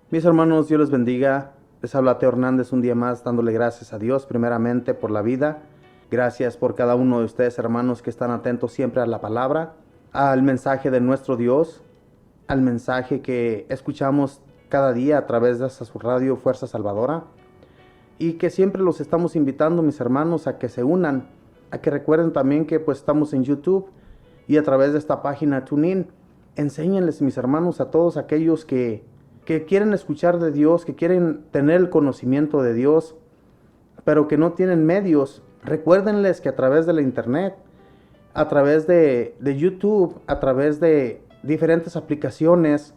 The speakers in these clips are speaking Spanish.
Mis hermanos, Dios les bendiga. Les habla Teo Hernández un día más dándole gracias a Dios primeramente por la vida. Gracias por cada uno de ustedes, hermanos, que están atentos siempre a la palabra, al mensaje de nuestro Dios, al mensaje que escuchamos cada día a través de esta su radio Fuerza Salvadora, y que siempre los estamos invitando, mis hermanos, a que se unan, a que recuerden también que pues estamos en YouTube y a través de esta página TuneIn. Enséñenles, mis hermanos, a todos aquellos que quieren escuchar de Dios, que quieren tener el conocimiento de Dios, pero que no tienen medios. Recuérdenles que a través de la internet, a través de YouTube, a través de diferentes aplicaciones,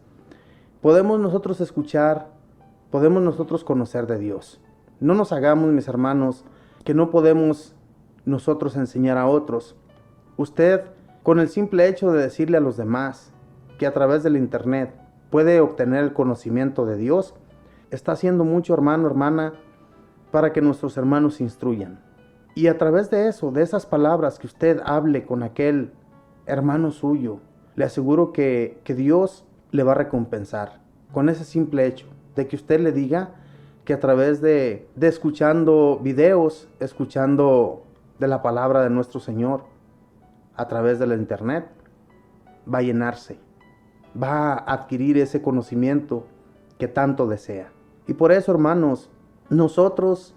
podemos nosotros escuchar, podemos nosotros conocer de Dios. No nos hagamos, mis hermanos, que no podemos nosotros enseñar a otros. Usted, con el simple hecho de decirle a los demás que a través del internet puede obtener el conocimiento de Dios, está haciendo mucho, hermano, hermana, para que nuestros hermanos se instruyan. Y a través de eso, de esas palabras que usted hable con aquel hermano suyo, le aseguro que Dios le va a recompensar con ese simple hecho de que usted le diga que a través de escuchando videos, escuchando de la palabra de nuestro Señor, a través de la internet, va a llenarse, va a adquirir ese conocimiento que tanto desea. Y por eso, hermanos, nosotros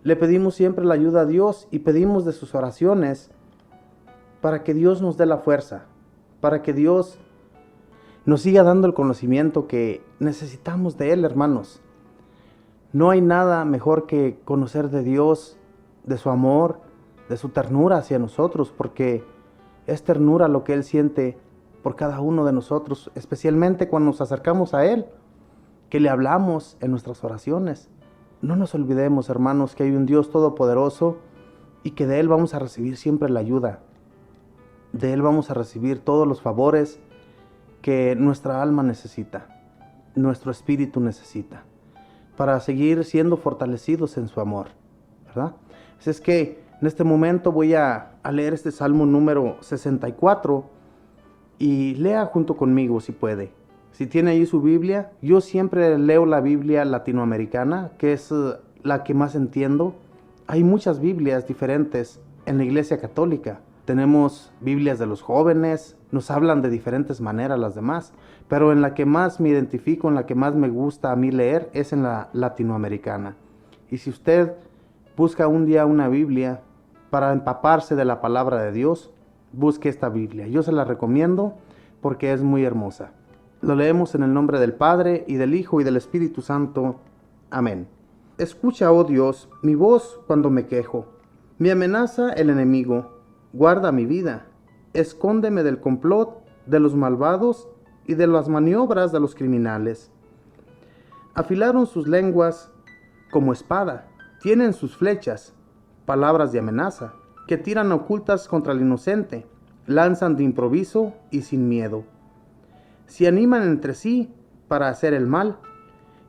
le pedimos siempre la ayuda a Dios y pedimos de sus oraciones para que Dios nos dé la fuerza, para que Dios nos siga dando el conocimiento que necesitamos de Él, hermanos. No hay nada mejor que conocer de Dios, de su amor, de su ternura hacia nosotros, porque es ternura lo que Él siente por cada uno de nosotros, especialmente cuando nos acercamos a Él, que le hablamos en nuestras oraciones. No nos olvidemos, hermanos, que hay un Dios todopoderoso y que de Él vamos a recibir siempre la ayuda. De Él vamos a recibir todos los favores que nuestra alma necesita, nuestro espíritu necesita, para seguir siendo fortalecidos en su amor, ¿verdad? Así es que en este momento voy a leer este Salmo número 64 y lea junto conmigo si puede. Si tiene ahí su Biblia, yo siempre leo la Biblia latinoamericana, que es la que más entiendo. Hay muchas Biblias diferentes en la Iglesia Católica. Tenemos Biblias de los jóvenes, nos hablan de diferentes maneras las demás, pero en la que más me identifico, en la que más me gusta a mí leer, es en la latinoamericana. Y si usted busca un día una Biblia para empaparse de la palabra de Dios, busque esta Biblia. Yo se la recomiendo porque es muy hermosa. Lo leemos en el nombre del Padre, y del Hijo, y del Espíritu Santo. Amén. Escucha, oh Dios, mi voz cuando me quejo. Me amenaza el enemigo. Guarda mi vida. Escóndeme del complot de los malvados y de las maniobras de los criminales. Afilaron sus lenguas como espada. Tienen sus flechas, palabras de amenaza, que tiran ocultas contra el inocente. Lanzan de improviso y sin miedo. Se animan entre sí para hacer el mal.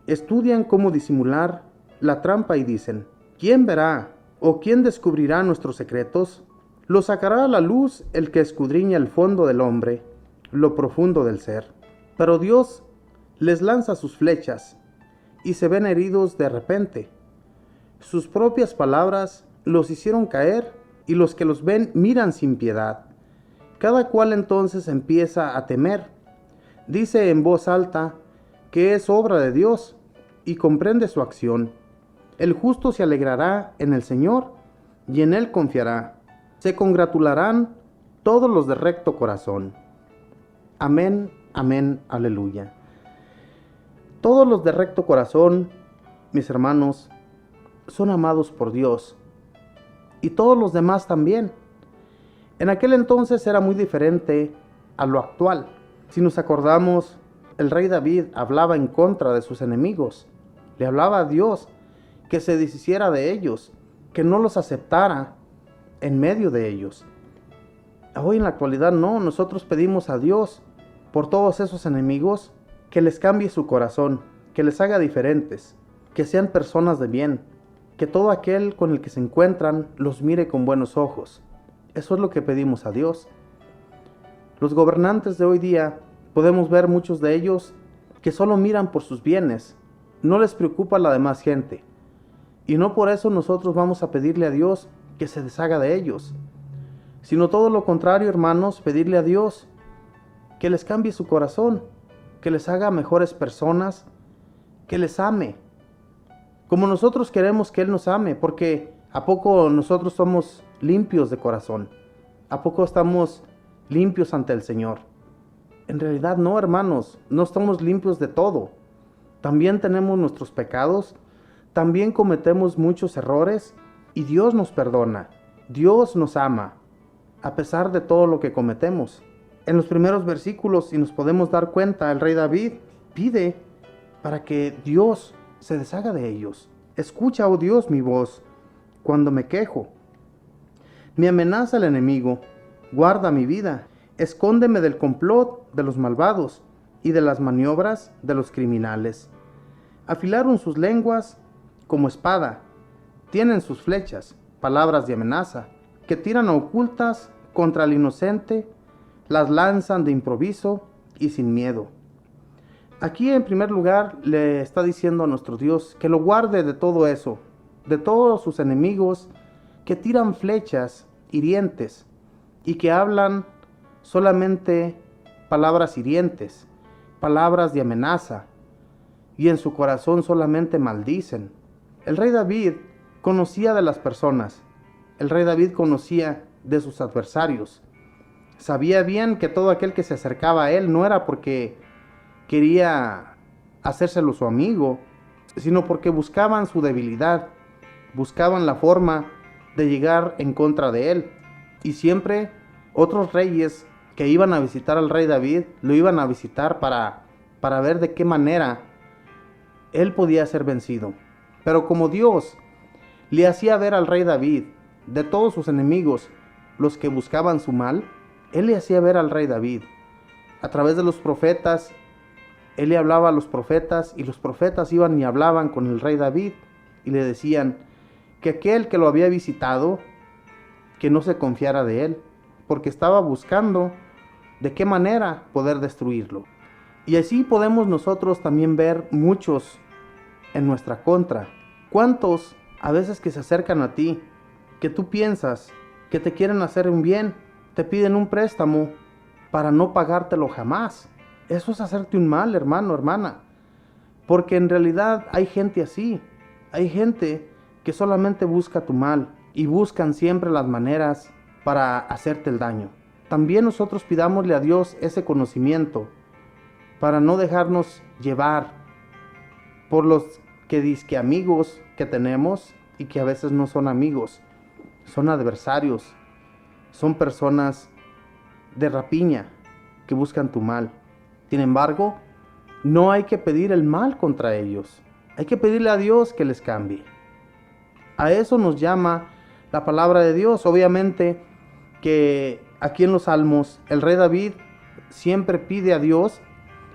Estudian cómo disimular la trampa y dicen: ¿quién verá o quién descubrirá nuestros secretos? Lo sacará a la luz el que escudriña el fondo del hombre, lo profundo del ser. Pero Dios les lanza sus flechas y se ven heridos de repente. Sus propias palabras los hicieron caer y los que los ven miran sin piedad. Cada cual entonces empieza a temer. Dice en voz alta que es obra de Dios y comprende su acción. El justo se alegrará en el Señor y en Él confiará. Se congratularán todos los de recto corazón. Amén, amén, aleluya. Todos los de recto corazón, mis hermanos, son amados por Dios. Y todos los demás también. En aquel entonces era muy diferente a lo actual. Si nos acordamos, el rey David hablaba en contra de sus enemigos. Le hablaba a Dios que se deshiciera de ellos, que no los aceptara en medio de ellos. Hoy en la actualidad no, nosotros pedimos a Dios por todos esos enemigos que les cambie su corazón, que les haga diferentes, que sean personas de bien, que todo aquel con el que se encuentran los mire con buenos ojos. Eso es lo que pedimos a Dios. Los gobernantes de hoy día, podemos ver muchos de ellos que solo miran por sus bienes, no les preocupa la demás gente. Y no por eso nosotros vamos a pedirle a Dios que se deshaga de ellos, sino todo lo contrario, hermanos, pedirle a Dios que les cambie su corazón, que les haga mejores personas, que les ame, como nosotros queremos que Él nos ame, porque ¿a poco nosotros somos limpios de corazón? ¿A poco estamos limpios ante el Señor? En realidad no, hermanos, no estamos limpios de todo. También tenemos nuestros pecados, también cometemos muchos errores y Dios nos perdona, Dios nos ama, a pesar de todo lo que cometemos. En los primeros versículos, si nos podemos dar cuenta, el rey David pide para que Dios se deshaga de ellos. Escucha, oh Dios, mi voz cuando me quejo. Me amenaza el enemigo, guarda mi vida, escóndeme del complot de los malvados y de las maniobras de los criminales. Afilaron sus lenguas como espada, tienen sus flechas, palabras de amenaza, que tiran a ocultas contra el inocente, las lanzan de improviso y sin miedo. Aquí en primer lugar le está diciendo a nuestro Dios que lo guarde de todo eso, de todos sus enemigos que tiran flechas hirientes y que hablan solamente palabras hirientes, palabras de amenaza, y en su corazón solamente maldicen. El rey David conocía de las personas, el rey David conocía de sus adversarios. Sabía bien que todo aquel que se acercaba a él no era porque quería hacérselo su amigo, sino porque buscaban su debilidad, buscaban la forma de llegar en contra de él. Y siempre otros reyes que iban a visitar al rey David, lo iban a visitar para ver de qué manera él podía ser vencido. Pero como Dios le hacía ver al rey David de todos sus enemigos, los que buscaban su mal, él le hacía ver al rey David. A través de los profetas, él le hablaba a los profetas y los profetas iban y hablaban con el rey David y le decían que aquel que lo había visitado, que no se confiara de él, porque estaba buscando de qué manera poder destruirlo. Y así podemos nosotros también ver muchos en nuestra contra. ¿Cuántos a veces que se acercan a ti, que tú piensas que te quieren hacer un bien, te piden un préstamo para no pagártelo jamás? Eso es hacerte un mal, hermano, hermana. Porque en realidad hay gente así. Hay gente que solamente busca tu mal y buscan siempre las maneras para hacerte el daño. También nosotros pidámosle a Dios ese conocimiento para no dejarnos llevar por los que dizque amigos que tenemos y que a veces no son amigos, son adversarios, son personas de rapiña que buscan tu mal. Sin embargo, no hay que pedir el mal contra ellos, hay que pedirle a Dios que les cambie. A eso nos llama la palabra de Dios. Obviamente que aquí en los Salmos el rey David siempre pide a Dios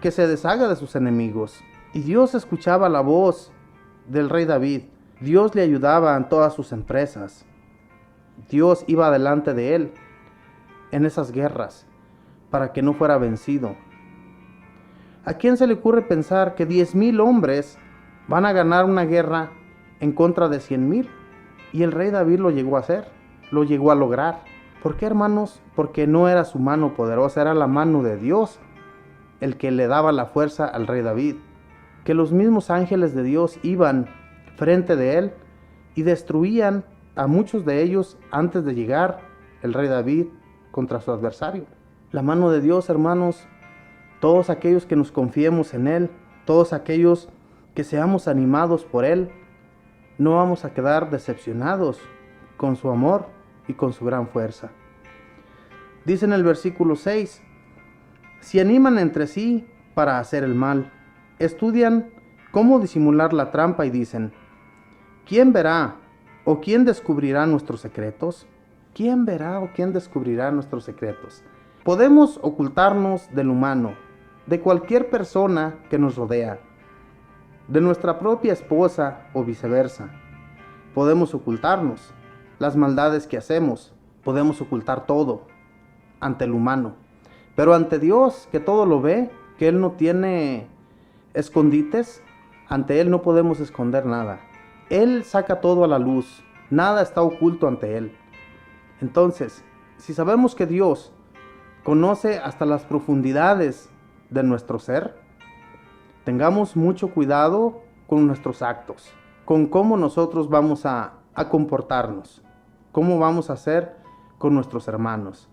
que se deshaga de sus enemigos. Y Dios escuchaba la voz del rey David. Dios le ayudaba en todas sus empresas. Dios iba delante de él en esas guerras para que no fuera vencido. ¿A quién se le ocurre pensar que 10,000 hombres van a ganar una guerra en contra de 100,000? Y el rey David lo llegó a hacer, lo llegó a lograr. ¿Por qué, hermanos? Porque no era su mano poderosa, era la mano de Dios el que le daba la fuerza al rey David. Que los mismos ángeles de Dios iban frente de él y destruían a muchos de ellos antes de llegar el rey David contra su adversario. La mano de Dios, hermanos, todos aquellos que nos confiemos en Él, todos aquellos que seamos animados por Él, no vamos a quedar decepcionados con su amor y con su gran fuerza. Dice en el versículo 6, si animan entre sí para hacer el mal, estudian cómo disimular la trampa y dicen, ¿quién verá o quién descubrirá nuestros secretos? ¿Quién verá o quién descubrirá nuestros secretos? Podemos ocultarnos del humano, de cualquier persona que nos rodea, de nuestra propia esposa o viceversa. Podemos ocultarnos las maldades que hacemos, podemos ocultar todo ante el humano, pero ante Dios, que todo lo ve, que Él no tiene escondites, ante Él no podemos esconder nada. Él saca todo a la luz, nada está oculto ante Él. Entonces, si sabemos que Dios conoce hasta las profundidades de nuestro ser, tengamos mucho cuidado con nuestros actos, con cómo nosotros vamos a comportarnos, cómo vamos a hacer con nuestros hermanos,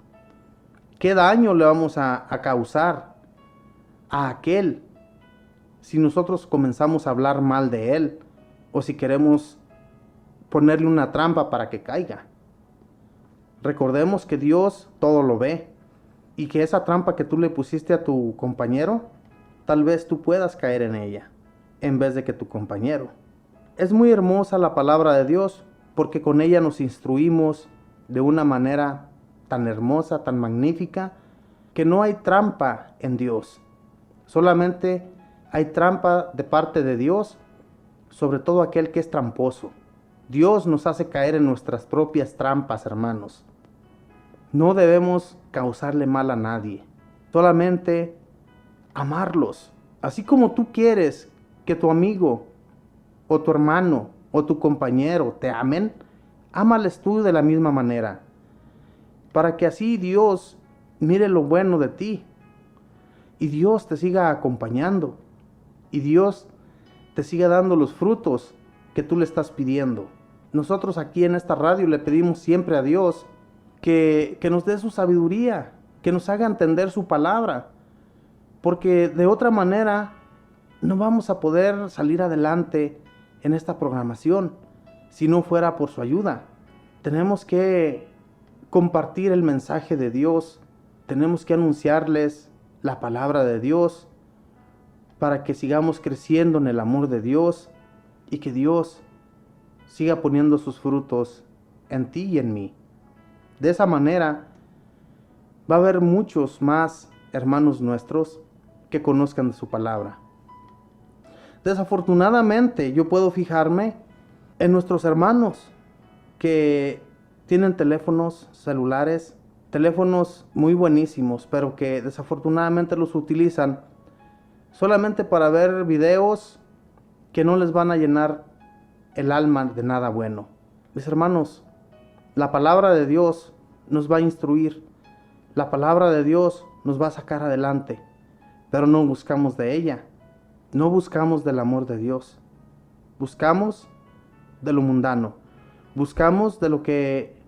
qué daño le vamos a causar a aquel si nosotros comenzamos a hablar mal de él o si queremos ponerle una trampa para que caiga. Recordemos que Dios todo lo ve y que esa trampa que tú le pusiste a tu compañero, tal vez tú puedas caer en ella en vez de que tu compañero. Es muy hermosa la palabra de Dios porque con ella nos instruimos de una manera tan hermosa, tan magnífica, que no hay trampa en Dios. Solamente hay trampa de parte de Dios, sobre todo aquel que es tramposo. Dios nos hace caer en nuestras propias trampas, hermanos. No debemos causarle mal a nadie, solamente amarlos. Así como tú quieres que tu amigo o tu hermano o tu compañero te amen, ámales tú de la misma manera, para que así Dios mire lo bueno de ti y Dios te siga acompañando y Dios te siga dando los frutos que tú le estás pidiendo. Nosotros aquí en esta radio le pedimos siempre a Dios que nos dé su sabiduría, que nos haga entender su palabra, porque de otra manera no vamos a poder salir adelante en esta programación si no fuera por su ayuda. Tenemos que compartir el mensaje de Dios, tenemos que anunciarles la palabra de Dios para que sigamos creciendo en el amor de Dios y que Dios siga poniendo sus frutos en ti y en mí. De esa manera va a haber muchos más hermanos nuestros que conozcan de su palabra. Desafortunadamente yo puedo fijarme en nuestros hermanos que tienen teléfonos celulares, teléfonos muy buenísimos, pero que desafortunadamente los utilizan solamente para ver videos que no les van a llenar el alma de nada bueno. Mis hermanos, la palabra de Dios nos va a instruir, la palabra de Dios nos va a sacar adelante, pero no buscamos de ella, no buscamos del amor de Dios, buscamos de lo mundano, buscamos de lo que,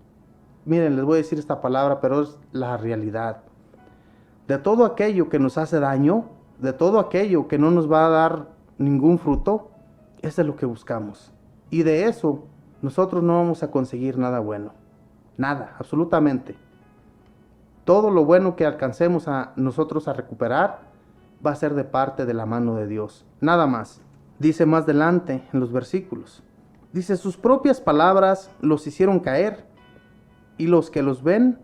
miren, les voy a decir esta palabra, pero es la realidad, de todo aquello que nos hace daño, de todo aquello que no nos va a dar ningún fruto, eso es lo que buscamos. Y de eso nosotros no vamos a conseguir nada bueno. Nada, absolutamente. Todo lo bueno que alcancemos a nosotros a recuperar va a ser de parte de la mano de Dios. Nada más. Dice más adelante en los versículos. Dice, sus propias palabras los hicieron caer y los que los ven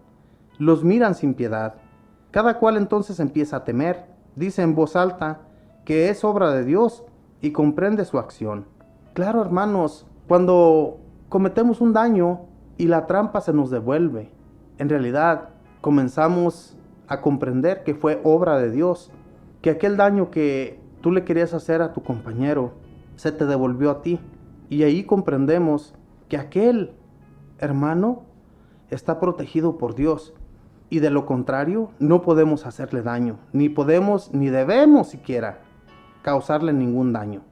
los miran sin piedad. Cada cual entonces empieza a temer. Dice en voz alta que es obra de Dios y comprende su acción. Claro, hermanos, cuando cometemos un daño y la trampa se nos devuelve, en realidad comenzamos a comprender que fue obra de Dios, que aquel daño que tú le querías hacer a tu compañero se te devolvió a ti. Y ahí comprendemos que aquel hermano está protegido por Dios. Y de lo contrario, no podemos hacerle daño, ni podemos, ni debemos siquiera causarle ningún daño.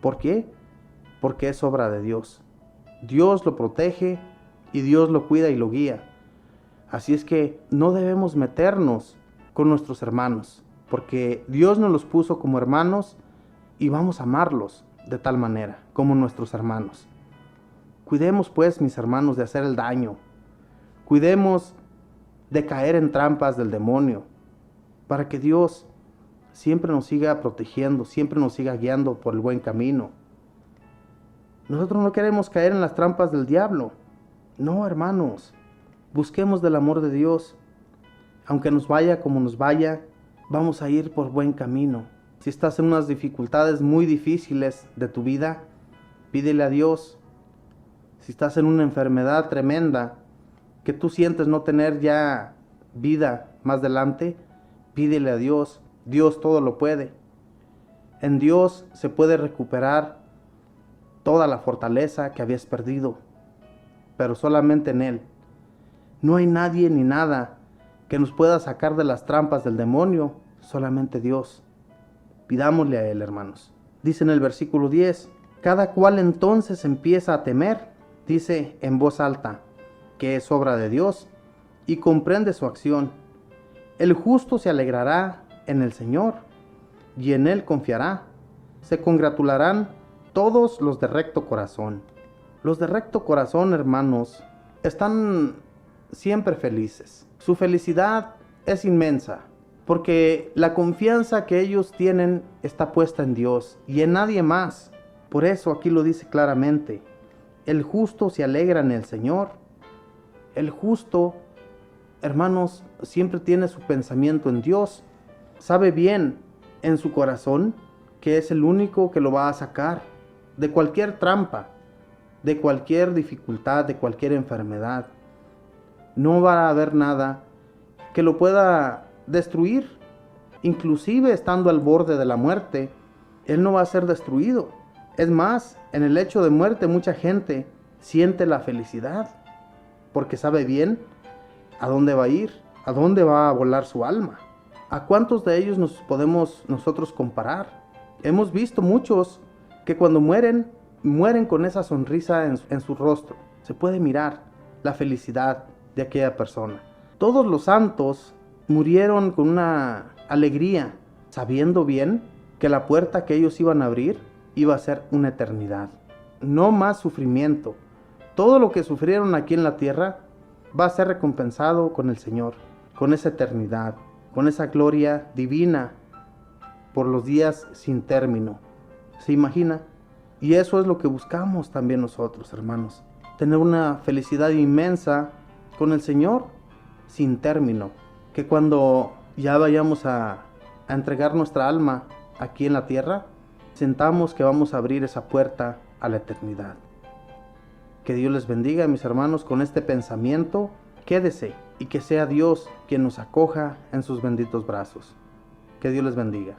¿Por qué? Porque es obra de Dios. Dios lo protege y Dios lo cuida y lo guía. Así es que no debemos meternos con nuestros hermanos, porque Dios nos los puso como hermanos y vamos a amarlos de tal manera, como nuestros hermanos. Cuidemos pues, mis hermanos, de hacer el daño. Cuidemos de caer en trampas del demonio, para que Dios siempre nos siga protegiendo, siempre nos siga guiando por el buen camino. Nosotros no queremos caer en las trampas del diablo. No, hermanos, busquemos del amor de Dios. Aunque nos vaya como nos vaya, vamos a ir por buen camino. Si estás en unas dificultades muy difíciles de tu vida, pídele a Dios. Si estás en una enfermedad tremenda, que tú sientes no tener ya vida más adelante, pídele a Dios. Dios todo lo puede. En Dios se puede recuperar toda la fortaleza que habías perdido, pero solamente en Él. No hay nadie ni nada que nos pueda sacar de las trampas del demonio, solamente Dios. Pidámosle a Él, hermanos. Dice en el versículo 10, cada cual entonces empieza a temer, dice en voz alta, que es obra de Dios, y comprende su acción. El justo se alegrará en el Señor, y en Él confiará. Se congratularán todos los de recto corazón. Los de recto corazón, hermanos, están siempre felices. Su felicidad es inmensa, porque la confianza que ellos tienen está puesta en Dios y en nadie más. Por eso aquí lo dice claramente, el justo se alegra en el Señor. El justo, hermanos, siempre tiene su pensamiento en Dios. Sabe bien en su corazón que es el único que lo va a sacar de cualquier trampa, de cualquier dificultad, de cualquier enfermedad. No va a haber nada que lo pueda destruir. Inclusive estando al borde de la muerte, Él no va a ser destruido. Es más, en el hecho de muerte mucha gente siente la felicidad, porque sabe bien a dónde va a ir, a dónde va a volar su alma. ¿A cuántos de ellos nos podemos nosotros comparar? Hemos visto muchos que cuando mueren con esa sonrisa en su rostro. Se puede mirar la felicidad de aquella persona. Todos los santos murieron con una alegría, sabiendo bien que la puerta que ellos iban a abrir iba a ser una eternidad. No más sufrimiento. Todo lo que sufrieron aquí en la tierra va a ser recompensado con el Señor, con esa eternidad, con esa gloria divina por los días sin término. ¿Se imagina? Y eso es lo que buscamos también nosotros, hermanos. Tener una felicidad inmensa con el Señor sin término. Que cuando ya vayamos a entregar nuestra alma aquí en la tierra, sentamos que vamos a abrir esa puerta a la eternidad. Que Dios les bendiga, mis hermanos, con este pensamiento. Quédese y que sea Dios quien nos acoja en sus benditos brazos. Que Dios les bendiga.